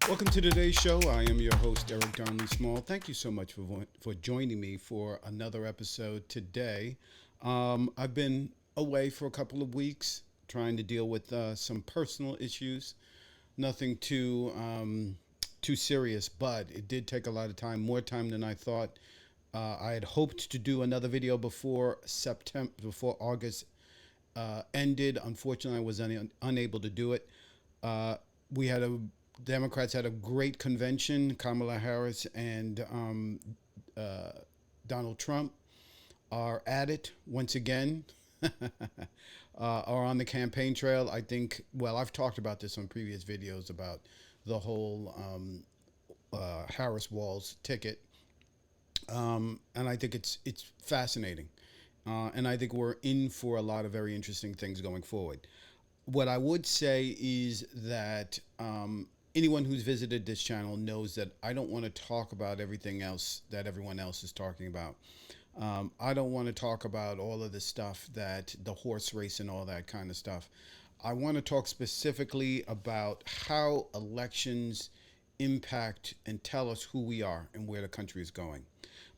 Welcome to today's show. I am your host, Eric Darnley Small. Thank you so much for joining me for another episode today. I've been away for a couple of weeks trying to deal with some personal issues. Nothing too serious, but it did take a lot of time, more time than I thought. I had hoped to do another video before August ended. Unfortunately, I was unable to do it. We had a Democrats had a great convention. Kamala Harris and Donald Trump are at it once again. Are on the campaign trail. I think. Well, I've talked about this on previous videos about the whole Harris Walls ticket, and I think it's fascinating, and I think we're in for a lot of very interesting things going forward. What I would say is that anyone who's visited this channel knows that I don't want to talk about everything else that everyone else is talking about. I don't want to talk about all of the stuff that the horse race and all that kind of stuff. I want to talk specifically about how elections impact and tell us who we are and where the country is going.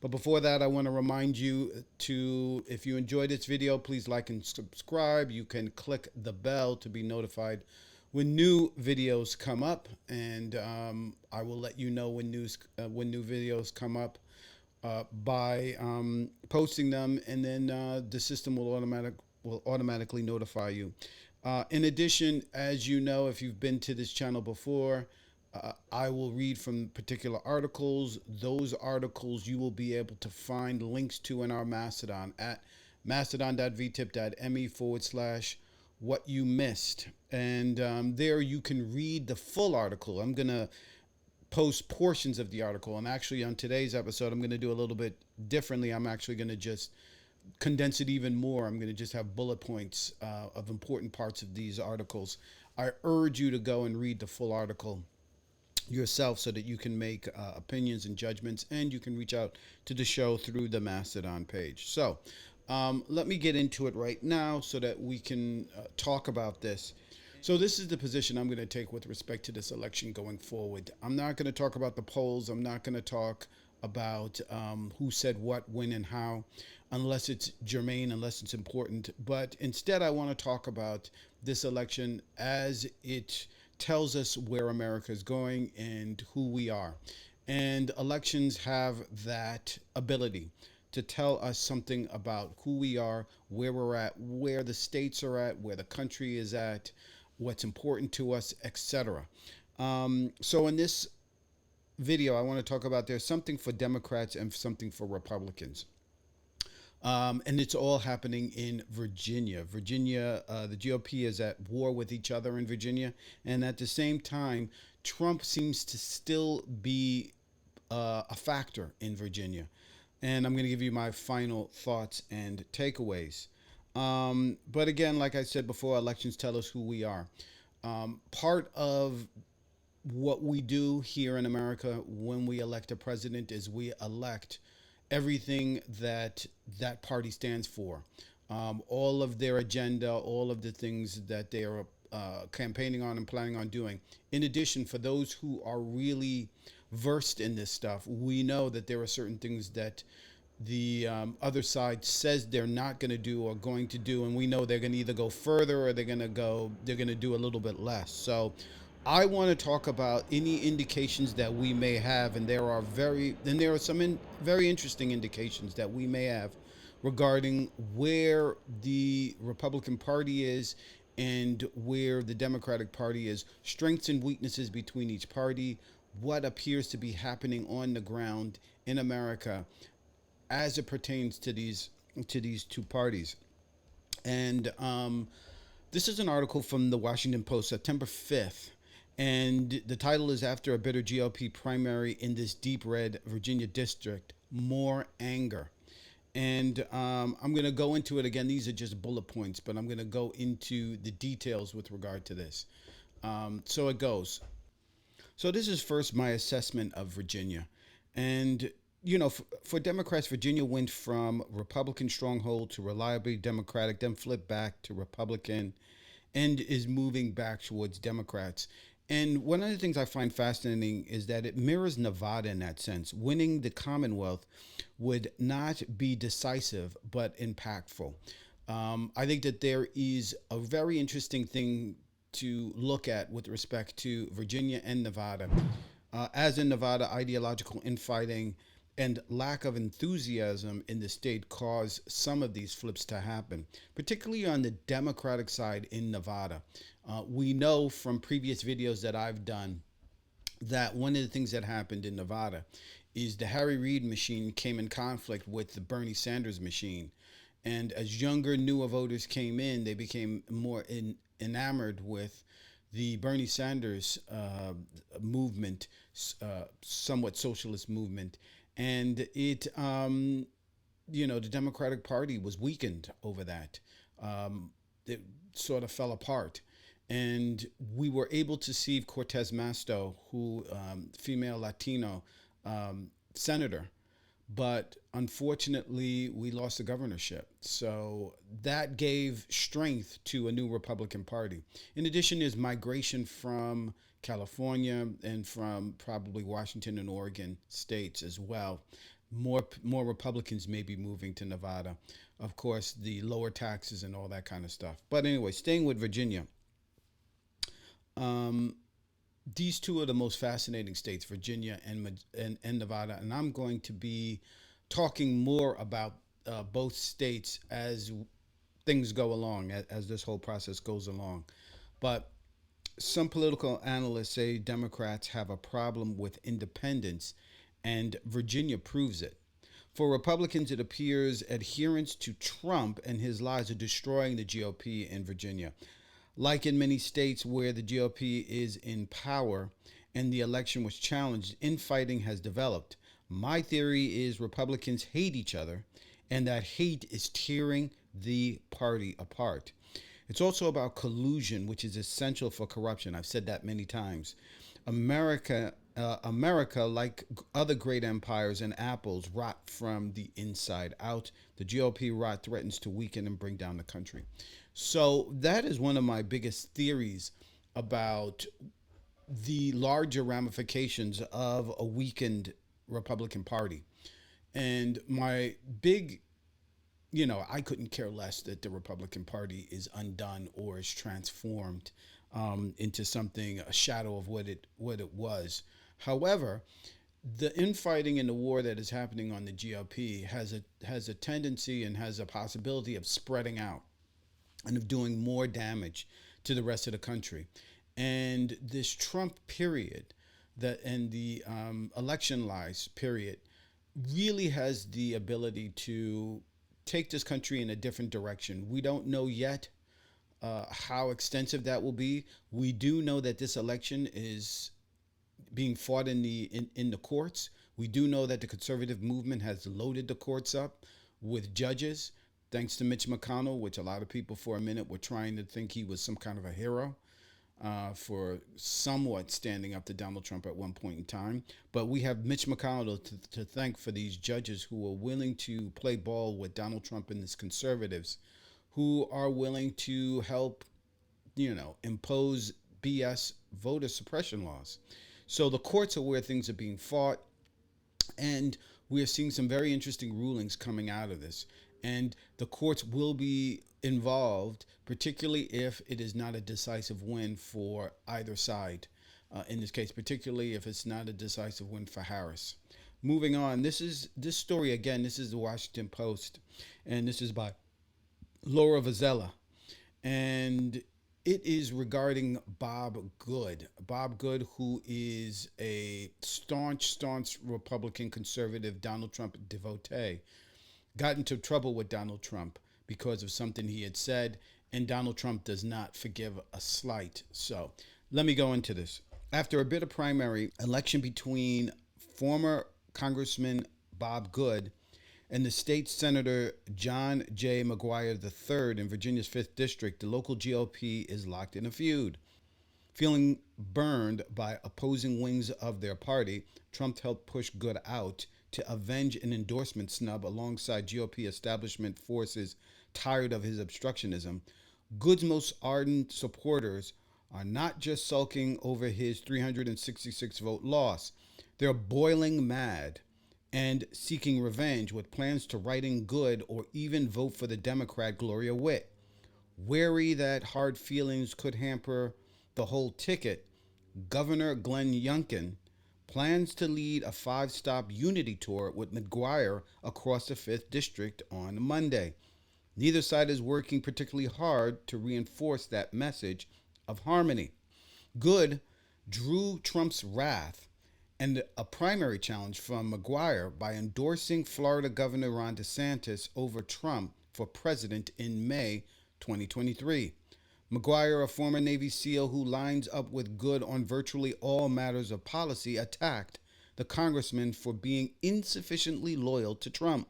But before that, I want to remind you to, if you enjoyed this video, please like and subscribe. You can click the bell to be notified when new videos come up, and I will let you know when new videos come up by posting them, and then the system will automatically notify you. In addition, as you know, if you've been to this channel before, I will read from particular articles. Those articles you will be able to find links to in our Mastodon at mastodon.vtip.me/what you missed. And there you can read the full article. I'm going to post portions of the article. And actually on today's episode, I'm going to do a little bit differently. I'm actually going to just condense it even more. I'm going to just have bullet points of important parts of these articles. I urge you to go and read the full article yourself so that you can make opinions and judgments, and you can reach out to the show through the Mastodon page. So let me get into it right now so that we can talk about this. So this is the position I'm going to take with respect to this election going forward. I'm not going to talk about the polls. I'm not going to talk about who said what, when, and how, unless it's germane, unless it's important. But instead, I want to talk about this election as it tells us where America is going and who we are. And elections have that ability to tell us something about who we are, where we're at, where the states are at, where the country is at, what's important to us, etc. So in this video, I want to talk about there's something for Democrats and something for Republicans. And it's all happening in Virginia. The GOP is at war with each other in Virginia. And at the same time, Trump seems to still be a factor in Virginia. And I'm going to give you my final thoughts and takeaways. But again, like I said before, elections tell us who we are. Part of what we do here in America when we elect a president is we elect everything that party stands for, all of their agenda, all of the things that they are campaigning on and planning on doing. In addition, for those who are really versed in this stuff, we know that there are certain things that the other side says they're not going to do or going to do, and we know they're going to either go further or they're going to do a little bit less. So I want to talk about any indications that we may have, and there are some very interesting indications that we may have regarding where the Republican Party is and where the Democratic Party is, strengths and weaknesses between each party, what appears to be happening on the ground in America as it pertains to these two parties. And this is an article from the Washington Post, September 5th. And the title is "After a Bitter GOP Primary in this Deep Red Virginia District, More Anger." And I'm going to go into it again. These are just bullet points, but I'm going to go into the details with regard to this. So it goes. So this is first my assessment of Virginia. And, you know, for Democrats, Virginia went from Republican stronghold to reliably Democratic, then flipped back to Republican, and is moving back towards Democrats. And one of the things I find fascinating is that it mirrors Nevada in that sense. Winning the Commonwealth would not be decisive, but impactful. I think that there is a very interesting thing to look at with respect to Virginia and Nevada. As in Nevada, ideological infighting and lack of enthusiasm in the state caused some of these flips to happen, particularly on the Democratic side in Nevada. We know from previous videos that I've done that one of the things that happened in Nevada is the Harry Reid machine came in conflict with the Bernie Sanders machine. And as younger, newer voters came in, they became more enamored with the Bernie Sanders movement, somewhat socialist movement. And the Democratic Party was weakened over that. It sort of fell apart. And we were able to see Cortez Masto, who female Latino senator, but unfortunately we lost the governorship. So that gave strength to a new Republican Party. In addition, there's migration from California and from probably Washington and Oregon states as well. More Republicans may be moving to Nevada. Of course, the lower taxes and all that kind of stuff. But anyway, staying with Virginia, um, these two are the most fascinating states, Virginia and Nevada, and I'm going to be talking more about both states as things go along, as this whole process goes along. But some political analysts say Democrats have a problem with independence, and Virginia proves it. For Republicans, it appears adherence to Trump and his lies are destroying the GOP in Virginia. Like in many states where the GOP is in power and the election was challenged, infighting has developed. My theory is Republicans hate each other, and that hate is tearing the party apart. It's also about collusion, which is essential for corruption. I've said that many times. America, like other great empires and apples, rot from the inside out. The GOP rot threatens to weaken and bring down the country. So that is one of my biggest theories about the larger ramifications of a weakened Republican Party. And my big, I couldn't care less that the Republican Party is undone or is transformed into something, a shadow of what it was. However, the infighting and the war that is happening on the GOP has a tendency and has a possibility of spreading out and of doing more damage to the rest of the country. And this Trump period that and the election lies period really has the ability to take this country in a different direction. We don't know yet how extensive that will be. We do know that this election is being fought in the courts. We do know that the conservative movement has loaded the courts up with judges, thanks to Mitch McConnell, which a lot of people for a minute were trying to think he was some kind of a hero for somewhat standing up to Donald Trump at one point in time. But we have Mitch McConnell to thank for these judges who are willing to play ball with Donald Trump and his conservatives, who are willing to help, impose BS voter suppression laws. So the courts are where things are being fought, and we are seeing some very interesting rulings coming out of this. And the courts will be involved, particularly if it is not a decisive win for either side. In this case, particularly if it's not a decisive win for Harris. Moving on, this story again. This is the Washington Post, and this is by Laura Vazella, and it is regarding Bob Good. Bob Good, who is a staunch Republican conservative Donald Trump devotee, got into trouble with Donald Trump because of something he had said, and Donald Trump does not forgive a slight. So let me go into this. After a bit of primary election between former Congressman Bob Good and the state Senator John J. McGuire III in Virginia's 5th District, the local GOP is locked in a feud. Feeling burned by opposing wings of their party, Trump helped push Good out to avenge an endorsement snub alongside GOP establishment forces tired of his obstructionism. Good's most ardent supporters are not just sulking over his 366 vote loss. They're boiling mad and seeking revenge with plans to write in good or even vote for the Democrat Gloria Witt. Wary that hard feelings could hamper the whole ticket, Governor Glenn Youngkin plans to lead a five-stop unity tour with McGuire across the 5th District on Monday. Neither side is working particularly hard to reinforce that message of harmony. Good drew Trump's wrath and a primary challenge from McGuire by endorsing Florida Governor Ron DeSantis over Trump for president in May 2023. McGuire, a former Navy SEAL who lines up with Good on virtually all matters of policy, attacked the congressman for being insufficiently loyal to Trump.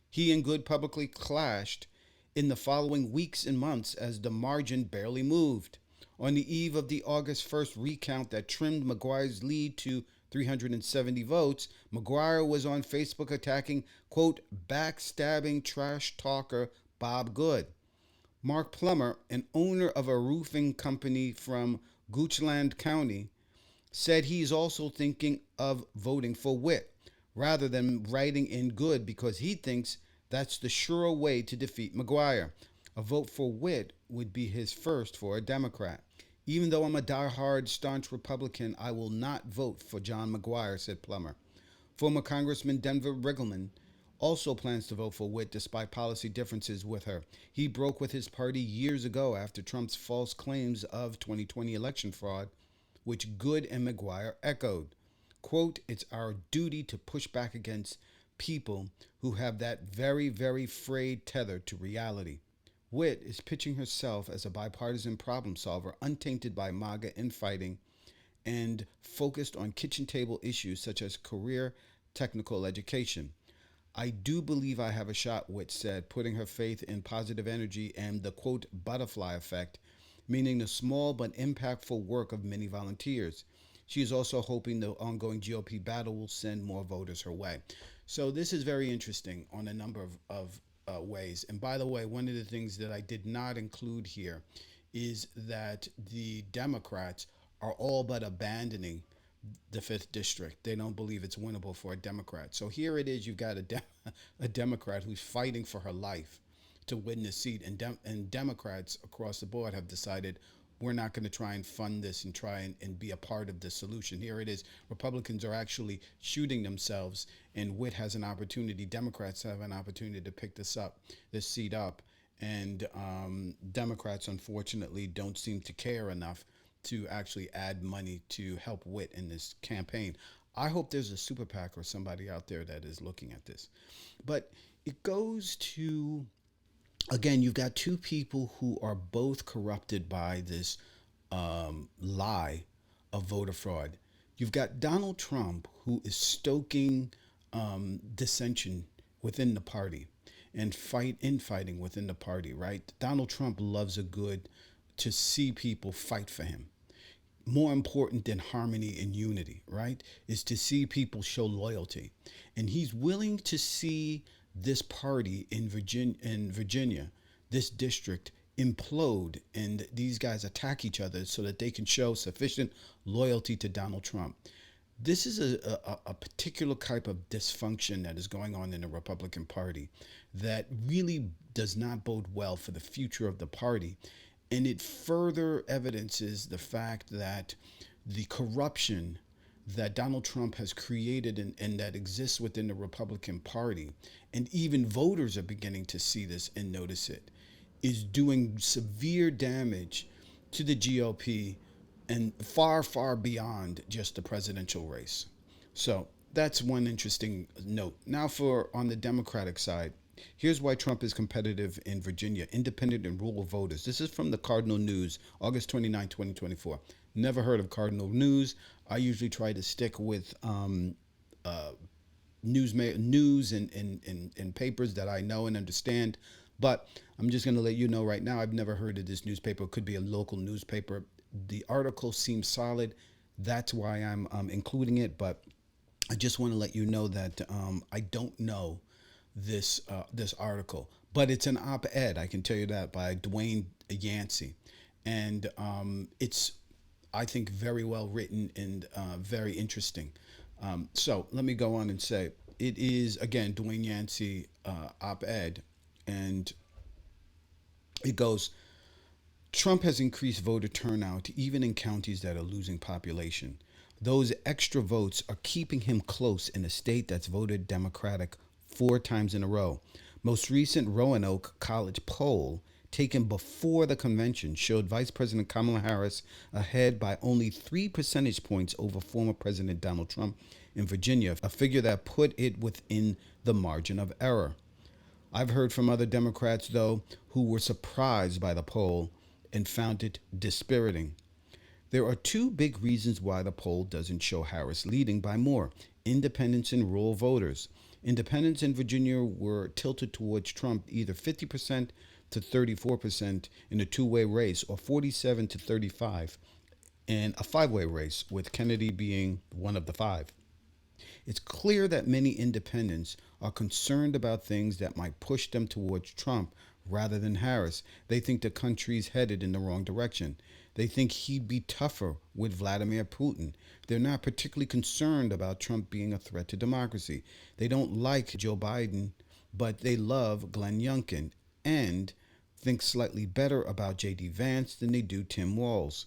He and Good publicly clashed in the following weeks and months as the margin barely moved. On the eve of the August 1st recount that trimmed McGuire's lead to 370 votes, McGuire was on Facebook attacking, quote, backstabbing trash talker Bob Good. Mark Plummer, an owner of a roofing company from Goochland County, said he's also thinking of voting for Witt rather than writing in Good because he thinks that's the surer way to defeat McGuire. A vote for Witt would be his first for a Democrat. Even though I'm a die-hard, staunch Republican, I will not vote for John McGuire, said Plummer. Former Congressman Denver Riggleman also plans to vote for Witt despite policy differences with her. He broke with his party years ago after Trump's false claims of 2020 election fraud, which Good and McGuire echoed. Quote, it's our duty to push back against people who have that very, very frayed tether to reality. Witt is pitching herself as a bipartisan problem solver, untainted by MAGA infighting, and focused on kitchen table issues such as career technical education. I do believe I have a shot, Witt said, putting her faith in positive energy and the, quote, butterfly effect, meaning the small but impactful work of many volunteers. She is also hoping the ongoing GOP battle will send more voters her way. So this is very interesting on a number of ways. And by the way, one of the things that I did not include here is that the Democrats are all but abandoning the 5th district. They don't believe it's winnable for a Democrat. So here it is. You've got a Democrat who's fighting for her life to win the seat. And Democrats across the board have decided we're not going to try and fund this and try and be a part of the solution. Here it is. Republicans are actually shooting themselves, and Witt has an opportunity. Democrats have an opportunity to pick this seat up. And Democrats, unfortunately, don't seem to care enough to actually add money to help Witt in this campaign. I hope there's a super PAC or somebody out there that is looking at this. But it goes to, again, you've got two people who are both corrupted by this lie of voter fraud. You've got Donald Trump, who is stoking dissension within the party and infighting within the party, right? Donald Trump loves to see people fight for him. More important than harmony and unity, right, is to see people show loyalty. And he's willing to see this party in Virginia, this district, implode and these guys attack each other so that they can show sufficient loyalty to Donald Trump. This is a particular type of dysfunction that is going on in the Republican Party that really does not bode well for the future of the party. And it further evidences the fact that the corruption that Donald Trump has created and that exists within the Republican Party, and even voters are beginning to see this and notice it, is doing severe damage to the GOP and far, far beyond just the presidential race. So that's one interesting note. Now on the Democratic side, here's why Trump is competitive in Virginia, independent and rural voters. This is from the Cardinal News, August 29, 2024. Never heard of Cardinal News. I usually try to stick with news and papers that I know and understand. But I'm just going to let you know right now, I've never heard of this newspaper. It could be a local newspaper. The article seems solid. That's why I'm including it. But I just want to let you know that I don't know this article, but it's an op-ed. I can tell you that, by Dwayne Yancey, And it's, I think, very well written and very interesting. So let me go on and say it is, again, Dwayne Yancey op ed, and it goes, Trump has increased voter turnout even in counties that are losing population. Those extra votes are keeping him close in a state that's voted Democratic 4 times in a row. Most recent Roanoke College poll taken before the convention showed Vice President Kamala Harris ahead by only 3 percentage points over former President Donald Trump in Virginia, a figure that put it within the margin of error. I've heard from other Democrats, though, who were surprised by the poll and found it dispiriting. There are two big reasons why the poll doesn't show Harris leading by more: independents and rural voters. Independents in Virginia were tilted towards Trump either 50% to 34% in a two-way race, or 47 to 35 in a five-way race, with Kennedy being one of the five. It's clear that many independents are concerned about things that might push them towards Trump rather than Harris. They think the country's headed in the wrong direction. They think he'd be tougher with Vladimir Putin. They're not particularly concerned about Trump being a threat to democracy. They don't like Joe Biden, but they love Glenn Youngkin and think slightly better about J.D. Vance than they do Tim Walz.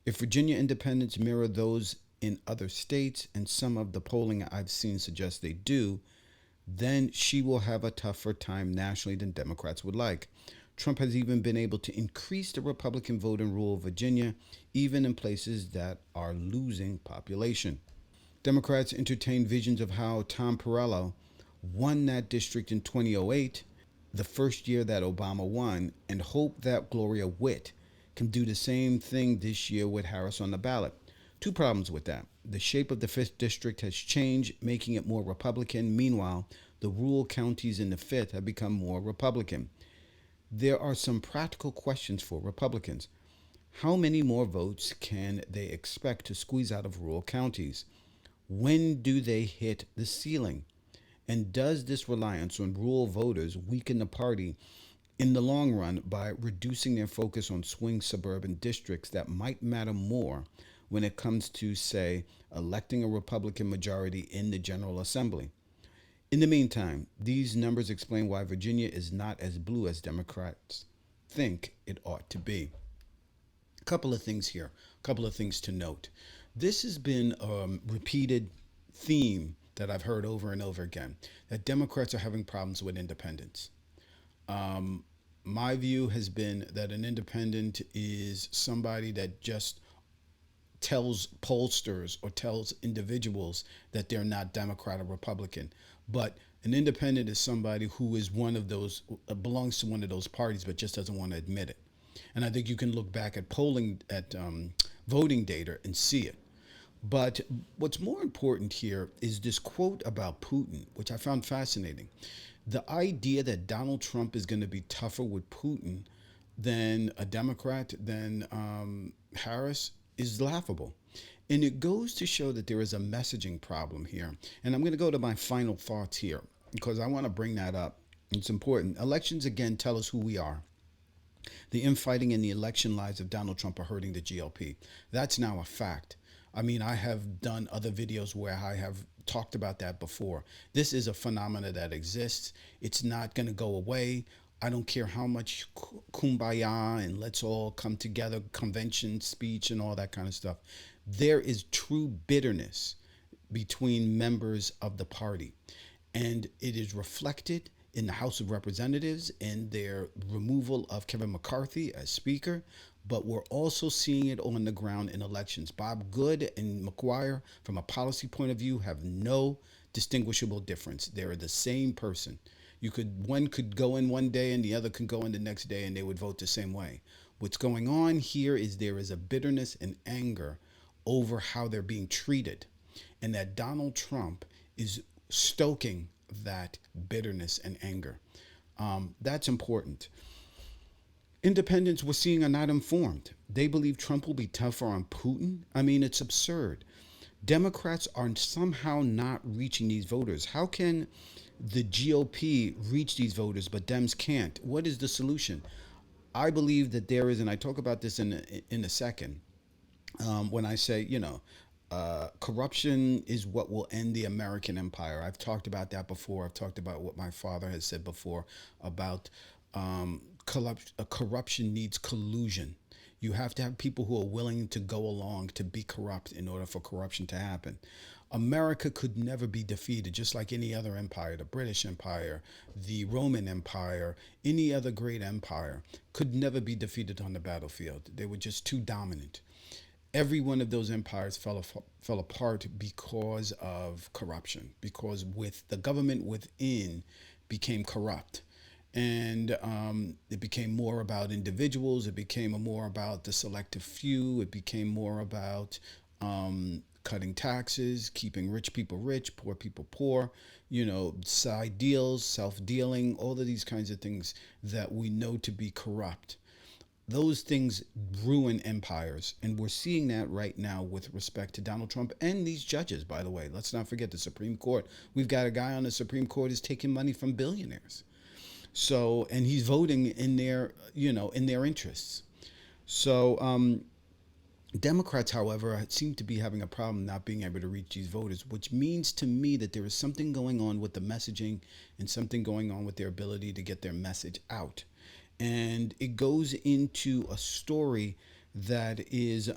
If Virginia independents mirror those in other states, and some of the polling I've seen suggests they do, then she will have a tougher time nationally than Democrats would like. Trump has even been able to increase the Republican vote in rural Virginia, even in places that are losing population. Democrats entertain visions of how Tom Perello won that district in 2008, the first year that Obama won, and hope that Gloria Witt can do the same thing this year with Harris on the ballot. Two problems with that. The shape of the 5th district has changed, making it more Republican. Meanwhile, the rural counties in the 5th have become more Republican. There are some practical questions for Republicans. How many more votes can they expect to squeeze out of rural counties? When do they hit the ceiling? And does this reliance on rural voters weaken the party in the long run by reducing their focus on swing suburban districts that might matter more when it comes to, say, electing a Republican majority in the General Assembly? In the meantime, these numbers explain why Virginia is not as blue as Democrats think it ought to be. A couple of things here, a couple of things to note. This has been a repeated theme that I've heard over and over again, that Democrats are having problems with independents. My view has been that an independent is somebody that just tells pollsters or tells individuals that they're not Democrat or Republican. But an independent is somebody who is one of those, belongs to one of those parties, but just doesn't want to admit it. And I think you can look back at polling, at voting data and see it. But what's more important here is this quote about Putin, which I found fascinating. The idea that Donald Trump is going to be tougher with Putin than a Democrat, than Harris, is laughable. And it goes to show that there is a messaging problem here. And I'm going to go to my final thoughts here because I want to bring that up. It's important. Elections, again, tell us who we are. The infighting in the election lives of Donald Trump are hurting the GOP. That's now a fact. I mean, I have done other videos where I have talked about that before. This is a phenomena that exists. It's not going to go away. I don't care how much kumbaya and let's all come together, convention speech and all that kind of stuff. There is true bitterness between members of the party. And it is reflected in the House of Representatives and their removal of Kevin McCarthy as Speaker. But we're also seeing it on the ground in elections. Bob Good and McGuire, from a policy point of view, have no distinguishable difference. They're the same person. One could go in one day and the other could go in the next day and they would vote the same way. What's going on here is there is a bitterness and anger over how they're being treated, and that Donald Trump is stoking that bitterness and anger. That's important. Independents we're seeing are not informed. They believe Trump will be tougher on Putin. I mean, it's absurd. Democrats are somehow not reaching these voters. How can the GOP reach these voters, but Dems can't? What is the solution? I believe that there is, and I talk about this in a second, when I say, corruption is what will end the American empire. I've talked about that before. I've talked about what my father has said before about corruption needs collusion. You have to have people who are willing to go along to be corrupt in order for corruption to happen. America could never be defeated, just like any other empire, the British Empire, the Roman Empire, any other great empire could never be defeated on the battlefield. They were just too dominant. Every one of those empires fell apart because of corruption, because with the government within became corrupt. And it became more about individuals. It became more about the selective few. It became more about cutting taxes, keeping rich people rich, poor people poor, side deals, self-dealing, all of these kinds of things that we know to be corrupt. Those things ruin empires, and we're seeing that right now with respect to Donald Trump and these judges, by the way. Let's not forget the Supreme Court. We've got a guy on the Supreme Court who's taking money from billionaires. So, and he's voting in their, in their interests. So, Democrats, however, seem to be having a problem not being able to reach these voters, which means to me that there is something going on with the messaging and something going on with their ability to get their message out. And it goes into a story that is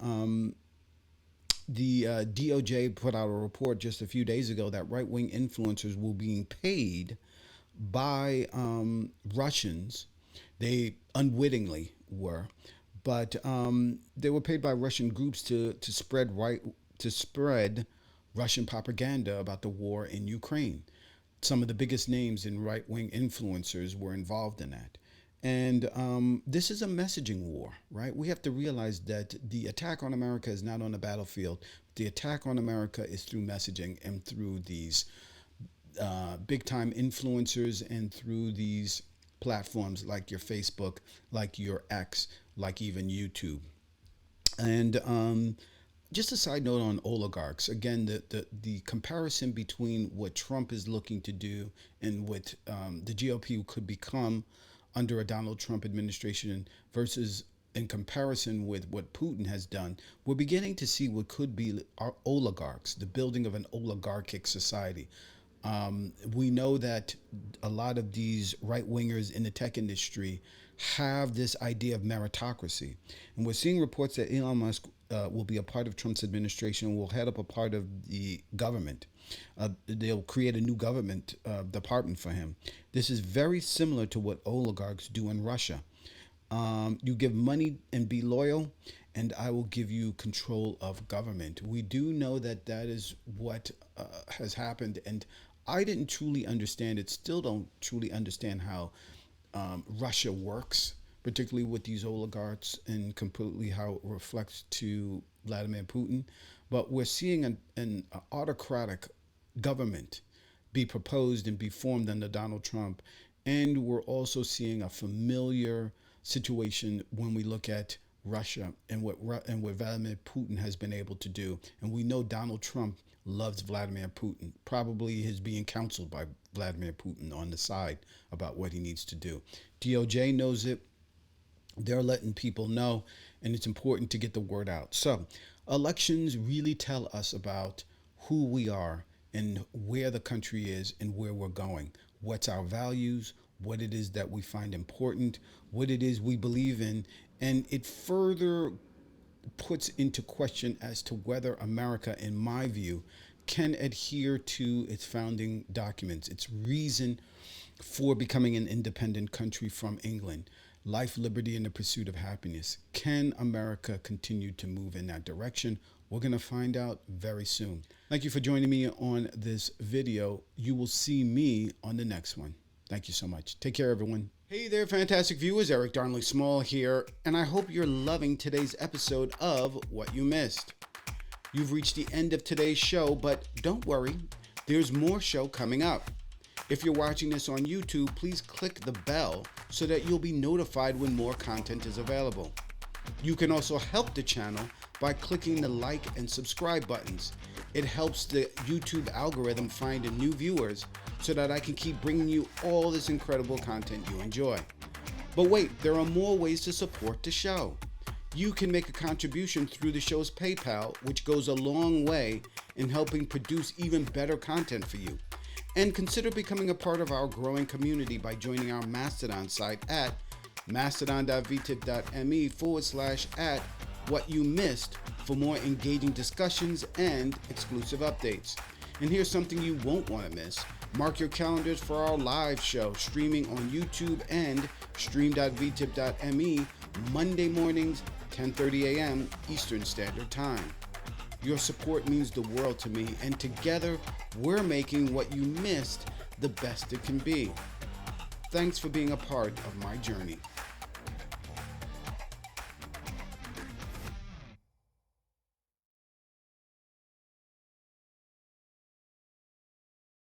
the DOJ put out a report just a few days ago that right-wing influencers were being paid by Russians. They unwittingly were, but they were paid by Russian groups to spread Russian propaganda about the war in Ukraine. Some of the biggest names in right-wing influencers were involved in that. And this is a messaging war, right? We have to realize that the attack on America is not on the battlefield. The attack on America is through messaging and through these big time influencers and through these platforms like your Facebook, like your X, like even YouTube. And just a side note on oligarchs. Again, the comparison between what Trump is looking to do and what the GOP could become under a Donald Trump administration versus in comparison with what Putin has done, we're beginning to see what could be our oligarchs, the building of an oligarchic society. We know that a lot of these right-wingers in the tech industry have this idea of meritocracy. And we're seeing reports that Elon Musk will be a part of Trump's administration, will head up a part of the government. They'll create a new government department for him. This is very similar to what oligarchs do in Russia. You give money and be loyal, and I will give you control of government. We do know that that is what has happened, and I didn't truly understand it, still don't truly understand how Russia works, particularly with these oligarchs, and completely how it reflects to Vladimir Putin. But we're seeing an autocratic government be proposed and be formed under Donald Trump. And we're also seeing a familiar situation when we look at Russia and what Vladimir Putin has been able to do. And we know Donald Trump loves Vladimir Putin, probably is being counseled by Vladimir Putin on the side about what he needs to do. DOJ knows it. They're letting people know, and it's important to get the word out. So elections really tell us about who we are and where the country is and where we're going. What's our values, what it is that we find important, what it is we believe in, and it further puts into question as to whether America, in my view, can adhere to its founding documents, its reason for becoming an independent country from England. Life, liberty, and the pursuit of happiness. Can America continue to move in that direction? We're going to find out very soon. Thank you for joining me on this video. You will see me on the next one. Thank you so much. Take care, everyone. Hey there, fantastic viewers. Eric Darnley Small here, and I hope you're loving today's episode of What You Missed. You've reached the end of today's show, but don't worry, there's more show coming up. If you're watching this on YouTube, please click the bell so that you'll be notified when more content is available. You can also help the channel by clicking the like and subscribe buttons. It helps the YouTube algorithm find new viewers so that I can keep bringing you all this incredible content you enjoy. But wait, there are more ways to support the show. You can make a contribution through the show's PayPal, which goes a long way in helping produce even better content for you. And consider becoming a part of our growing community by joining our Mastodon site at mastodon.vtip.me/@whatyoumissed for more engaging discussions and exclusive updates. And here's something you won't want to miss. Mark your calendars for our live show streaming on YouTube and stream.vtip.me Monday mornings, 10:30 a.m. Eastern Standard Time. Your support means the world to me, and together we're making what you missed the best it can be. Thanks for being a part of my journey.